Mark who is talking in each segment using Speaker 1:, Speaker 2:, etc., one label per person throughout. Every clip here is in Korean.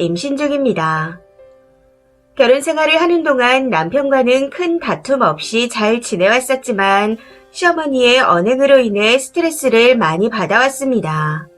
Speaker 1: 임신 중입니다. 결혼 생활을 하는 동안 남편과는 큰 다툼 없이 잘 지내왔었지만 시어머니의 언행으로 인해 스트레스를 많이 받아왔습니다.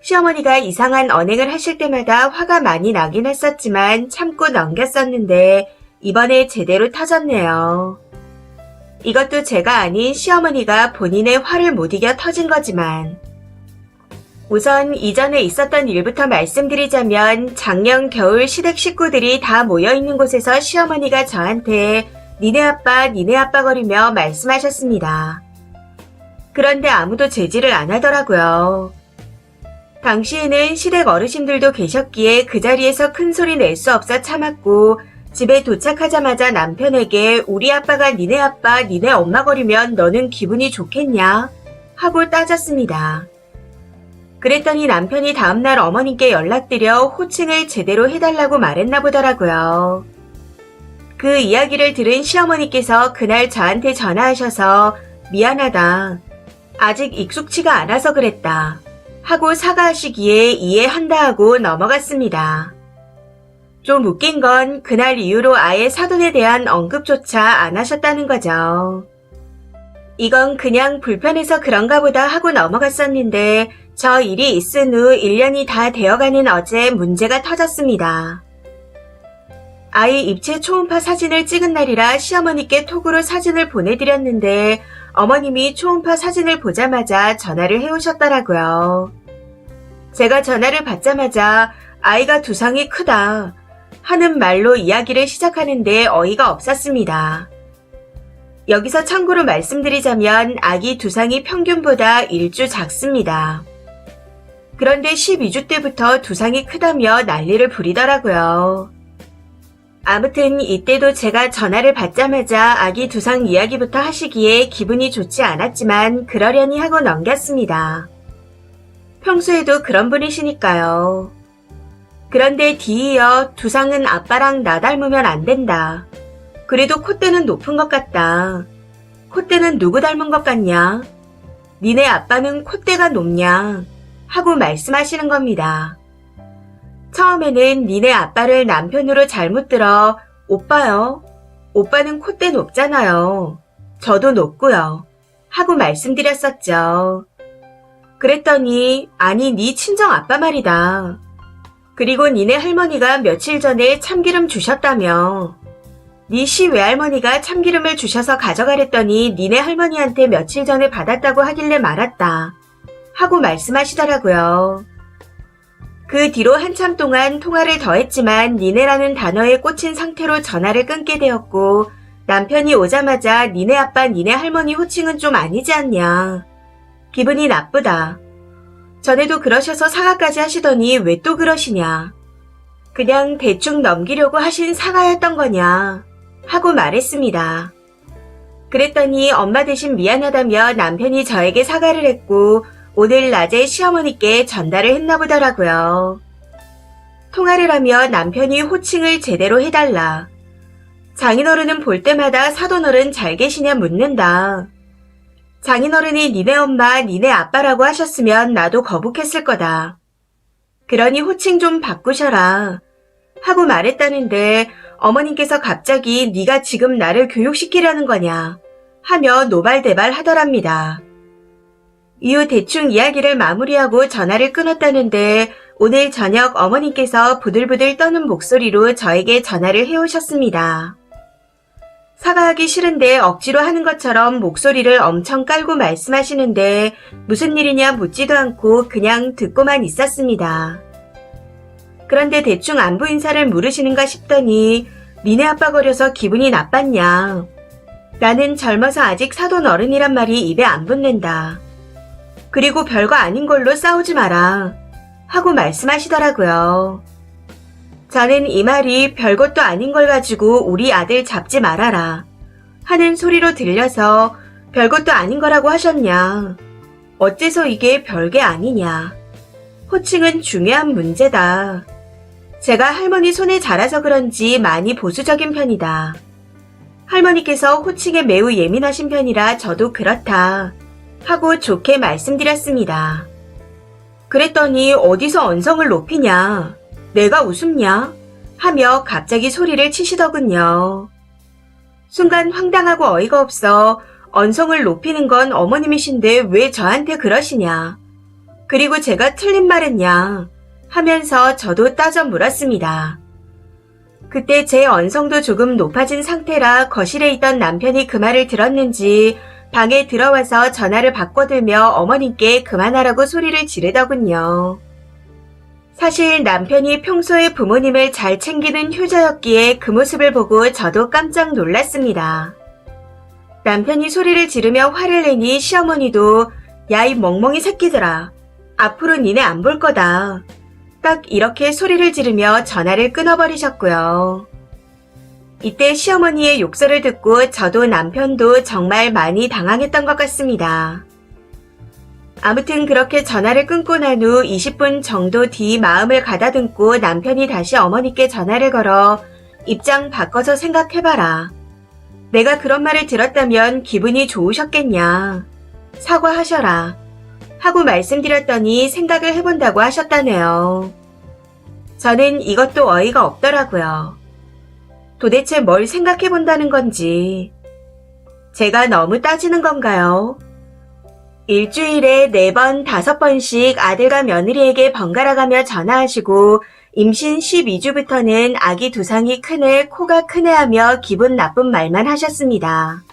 Speaker 1: 시어머니가 이상한 언행을 하실 때마다 화가 많이 나긴 했었지만 참고 넘겼었는데 이번에 제대로 터졌네요. 이것도 제가 아닌 시어머니가 본인의 화를 못 이겨 터진 거지만 우선 이전에 있었던 일부터 말씀드리자면 작년 겨울 시댁 식구들이 다 모여있는 곳에서 시어머니가 저한테 니네 아빠 거리며 말씀하셨습니다. 그런데 아무도 제지를 안 하더라고요. 당시에는 시댁 어르신들도 계셨기에 그 자리에서 큰 소리 낼 수 없어 참았고 집에 도착하자마자 남편에게 우리 아빠가 니네 아빠, 니네 엄마 거리면 너는 기분이 좋겠냐? 하고 따졌습니다. 그랬더니 남편이 다음날 어머님께 연락드려 호칭을 제대로 해달라고 말했나 보더라고요. 그 이야기를 들은 시어머니께서 그날 저한테 전화하셔서 미안하다. 아직 익숙치가 않아서 그랬다. 하고 사과하시기에 이해한다 하고 넘어갔습니다. 좀 웃긴 건 그날 이후로 아예 사돈에 대한 언급조차 안 하셨다는 거죠. 이건 그냥 불편해서 그런가 보다 하고 넘어갔었는데 저 일이 있은 후 1년이 다 되어가는 어제 문제가 터졌습니다. 아이 입체 초음파 사진을 찍은 날이라 시어머니께 톡으로 사진을 보내드렸는데 어머님이 초음파 사진을 보자마자 전화를 해오셨더라고요. 제가 전화를 받자마자 아이가 두상이 크다 하는 말로 이야기를 시작하는데 어이가 없었습니다. 여기서 참고로 말씀드리자면 아기 두상이 평균보다 1주 작습니다. 그런데 12주 때부터 두상이 크다며 난리를 부리더라고요. 아무튼 이때도 제가 전화를 받자마자 아기 두상 이야기부터 하시기에 기분이 좋지 않았지만 그러려니 하고 넘겼습니다. 평소에도 그런 분이시니까요. 그런데 뒤이어 두상은 아빠랑 나 닮으면 안 된다. 그래도 콧대는 높은 것 같다. 콧대는 누구 닮은 것 같냐? 니네 아빠는 콧대가 높냐? 하고 말씀하시는 겁니다. 처음에는 니네 아빠를 남편으로 잘못 들어 오빠요. 오빠는 콧대 높잖아요. 저도 높고요. 하고 말씀드렸었죠. 그랬더니 아니 니 친정 아빠 말이다. 그리고 니네 할머니가 며칠 전에 참기름 주셨다며. 니 시 외할머니가 참기름을 주셔서 가져가랬더니 니네 할머니한테 며칠 전에 받았다고 하길래 말았다. 하고 말씀하시더라고요. 그 뒤로 한참 동안 통화를 더 했지만 니네라는 단어에 꽂힌 상태로 전화를 끊게 되었고 남편이 오자마자 니네 아빠 니네 할머니 호칭은 좀 아니지 않냐. 기분이 나쁘다. 전에도 그러셔서 사과까지 하시더니 왜 또 그러시냐. 그냥 대충 넘기려고 하신 사과였던 거냐. 하고 말했습니다. 그랬더니 엄마 대신 미안하다며 남편이 저에게 사과를 했고 오늘 낮에 시어머니께 전달을 했나 보더라고요. 통화를 하며 남편이 호칭을 제대로 해달라. 장인어른은 볼 때마다 사돈어른 잘 계시냐 묻는다. 장인어른이 니네 엄마, 니네 아빠라고 하셨으면 나도 거북했을 거다. 그러니 호칭 좀 바꾸셔라. 하고 말했다는데 어머님께서 갑자기 네가 지금 나를 교육시키려는 거냐 하며 노발대발 하더랍니다. 이후 대충 이야기를 마무리하고 전화를 끊었다는데 오늘 저녁 어머님께서 부들부들 떠는 목소리로 저에게 전화를 해오셨습니다. 사과하기 싫은데 억지로 하는 것처럼 목소리를 엄청 깔고 말씀하시는데 무슨 일이냐 묻지도 않고 그냥 듣고만 있었습니다. 그런데 대충 안부 인사를 물으시는가 싶더니 니네 아빠 거려서 기분이 나빴냐. 나는 젊어서 아직 사돈 어른이란 말이 입에 안 붙는다. 그리고 별거 아닌 걸로 싸우지 마라. 하고 말씀하시더라고요. 저는 이 말이 별것도 아닌 걸 가지고 우리 아들 잡지 말아라. 하는 소리로 들려서 별것도 아닌 거라고 하셨냐. 어째서 이게 별게 아니냐. 호칭은 중요한 문제다. 제가 할머니 손에 자라서 그런지 많이 보수적인 편이다. 할머니께서 호칭에 매우 예민하신 편이라 저도 그렇다. 하고 좋게 말씀드렸습니다. 그랬더니 어디서 언성을 높이냐. 내가 우습냐? 하며 갑자기 소리를 치시더군요. 순간 황당하고 어이가 없어 언성을 높이는 건 어머님이신데 왜 저한테 그러시냐? 그리고 제가 틀린 말했냐? 하면서 저도 따져 물었습니다. 그때 제 언성도 조금 높아진 상태라 거실에 있던 남편이 그 말을 들었는지 방에 들어와서 전화를 바꿔들며 어머님께 그만하라고 소리를 지르더군요. 사실 남편이 평소에 부모님을 잘 챙기는 효자였기에 그 모습을 보고 저도 깜짝 놀랐습니다. 남편이 소리를 지르며 화를 내니 시어머니도 야, 이 멍멍이 새끼들아. 앞으로 니네 안 볼 거다. 딱 이렇게 소리를 지르며 전화를 끊어버리셨고요. 이때 시어머니의 욕설을 듣고 저도 남편도 정말 많이 당황했던 것 같습니다. 아무튼 그렇게 전화를 끊고 난 후 20분 정도 뒤 마음을 가다듬고 남편이 다시 어머니께 전화를 걸어 입장 바꿔서 생각해봐라. 내가 그런 말을 들었다면 기분이 좋으셨겠냐. 사과하셔라. 하고 말씀드렸더니 생각을 해본다고 하셨다네요. 저는 이것도 어이가 없더라고요. 도대체 뭘 생각해본다는 건지. 제가 너무 따지는 건가요? 일주일에 4번, 5번씩 아들과 며느리에게 번갈아가며 전화하시고 임신 12주부터는 아기 두상이 크네, 코가 크네 하며 기분 나쁜 말만 하셨습니다.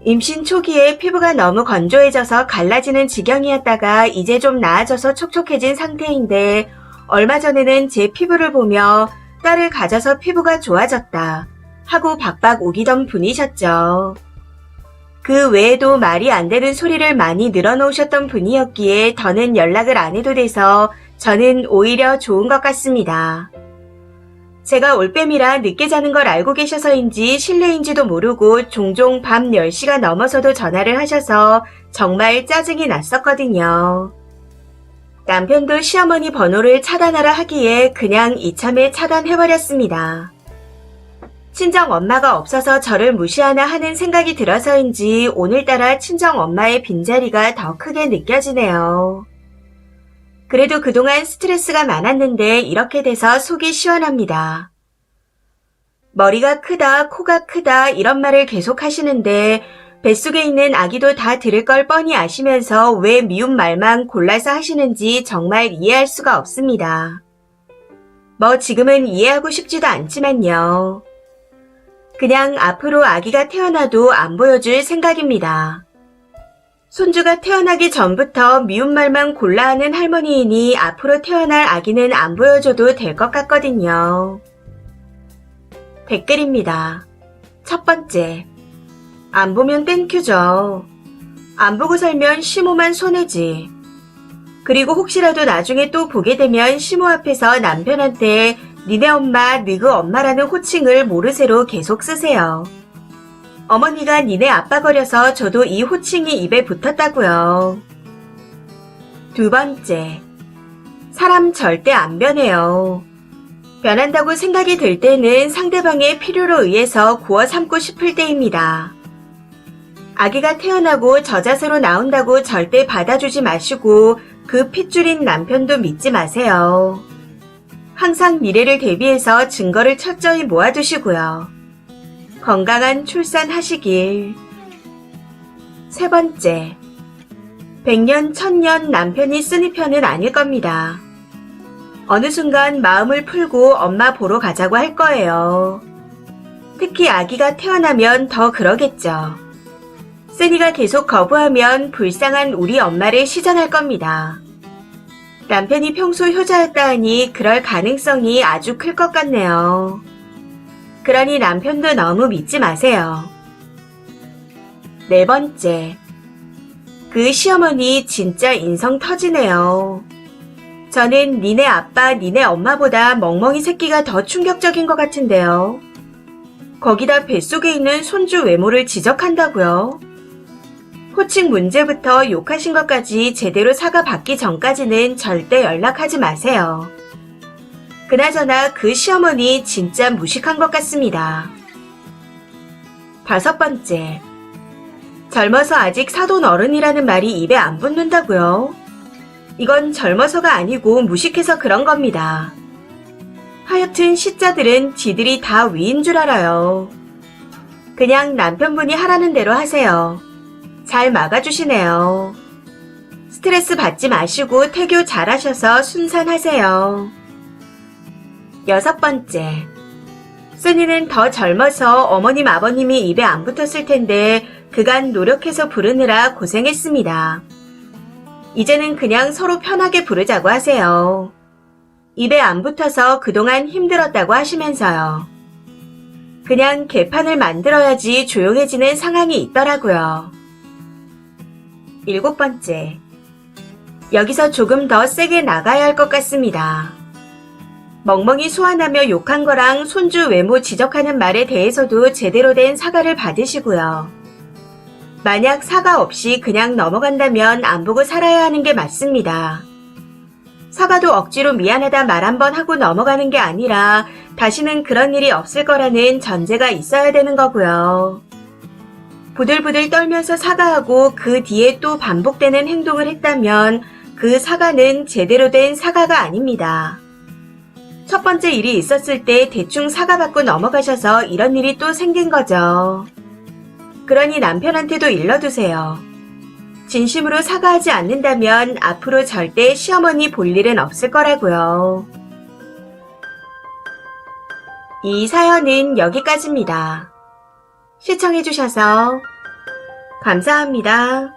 Speaker 1: 임신 초기에 피부가 너무 건조해져서 갈라지는 지경이었다가 이제 좀 나아져서 촉촉해진 상태인데 얼마 전에는 제 피부를 보며 딸을 가져서 피부가 좋아졌다 하고 박박 우기던 분이셨죠. 그 외에도 말이 안 되는 소리를 많이 늘어놓으셨던 분이었기에 더는 연락을 안 해도 돼서 저는 오히려 좋은 것 같습니다. 제가 올빼미라 늦게 자는 걸 알고 계셔서인지 실례인지도 모르고 종종 밤 10시가 넘어서도 전화를 하셔서 정말 짜증이 났었거든요. 남편도 시어머니 번호를 차단하라 하기에 그냥 이참에 차단해버렸습니다. 친정 엄마가 없어서 저를 무시하나 하는 생각이 들어서인지 오늘따라 친정 엄마의 빈자리가 더 크게 느껴지네요. 그래도 그동안 스트레스가 많았는데 이렇게 돼서 속이 시원합니다. 머리가 크다, 코가 크다 이런 말을 계속 하시는데 뱃속에 있는 아기도 다 들을 걸 뻔히 아시면서 왜 미운 말만 골라서 하시는지 정말 이해할 수가 없습니다. 뭐 지금은 이해하고 싶지도 않지만요. 그냥 앞으로 아기가 태어나도 안 보여줄 생각입니다. 손주가 태어나기 전부터 미운 말만 골라 하는 할머니이니 앞으로 태어날 아기는 안 보여줘도 될 것 같거든요. 댓글입니다. 첫 번째, 안 보면 땡큐죠. 안 보고 살면 시모만 손해지. 그리고 혹시라도 나중에 또 보게 되면 시모 앞에서 남편한테 니네 엄마, 느그 엄마라는 호칭을 모르쇠로 계속 쓰세요. 어머니가 니네 아빠 거려서 저도 이 호칭이 입에 붙었다고요. 두 번째, 사람 절대 안 변해요. 변한다고 생각이 들 때는 상대방의 필요로 의해서 구워 삼고 싶을 때입니다. 아기가 태어나고 저자세로 나온다고 절대 받아주지 마시고 그 핏줄인 남편도 믿지 마세요. 항상 미래를 대비해서 증거를 철저히 모아두시고요. 건강한 출산하시길. 세 번째, 100년, 1000년 남편이 쓰니 편은 아닐 겁니다. 어느 순간 마음을 풀고 엄마 보러 가자고 할 거예요. 특히 아기가 태어나면 더 그러겠죠. 쓰니가 계속 거부하면 불쌍한 우리 엄마를 시전할 겁니다. 남편이 평소 효자였다 하니 그럴 가능성이 아주 클 것 같네요. 그러니 남편도 너무 믿지 마세요. 네 번째, 그 시어머니 진짜 인성 터지네요. 저는 니네 아빠, 니네 엄마보다 멍멍이 새끼가 더 충격적인 것 같은데요. 거기다 뱃속에 있는 손주 외모를 지적한다고요? 호칭 문제부터 욕하신 것까지 제대로 사과받기 전까지는 절대 연락하지 마세요. 그나저나 그 시어머니 진짜 무식한 것 같습니다. 다섯 번째, 젊어서 아직 사돈 어른이라는 말이 입에 안 붙는다고요? 이건 젊어서가 아니고 무식해서 그런 겁니다. 하여튼 시자들은 지들이 다 위인 줄 알아요. 그냥 남편분이 하라는 대로 하세요. 잘 막아주시네요. 스트레스 받지 마시고 태교 잘하셔서 순산하세요. 6번째. 써니는 더 젊어서 어머님 아버님이 입에 안 붙었을 텐데 그간 노력해서 부르느라 고생했습니다. 이제는 그냥 서로 편하게 부르자고 하세요. 입에 안 붙어서 그동안 힘들었다고 하시면서요. 그냥 개판을 만들어야지 조용해지는 상황이 있더라고요. 7번째. 여기서 조금 더 세게 나가야 할 것 같습니다. 멍멍이 소환하며 욕한 거랑 손주 외모 지적하는 말에 대해서도 제대로 된 사과를 받으시고요. 만약 사과 없이 그냥 넘어간다면 안 보고 살아야 하는 게 맞습니다. 사과도 억지로 미안하다 말 한번 하고 넘어가는 게 아니라 다시는 그런 일이 없을 거라는 전제가 있어야 되는 거고요. 부들부들 떨면서 사과하고 그 뒤에 또 반복되는 행동을 했다면 그 사과는 제대로 된 사과가 아닙니다. 첫 번째 일이 있었을 때 대충 사과받고 넘어가셔서 이런 일이 또 생긴 거죠. 그러니 남편한테도 일러두세요. 진심으로 사과하지 않는다면 앞으로 절대 시어머니 볼 일은 없을 거라고요. 이 사연은 여기까지입니다. 시청해주셔서 감사합니다.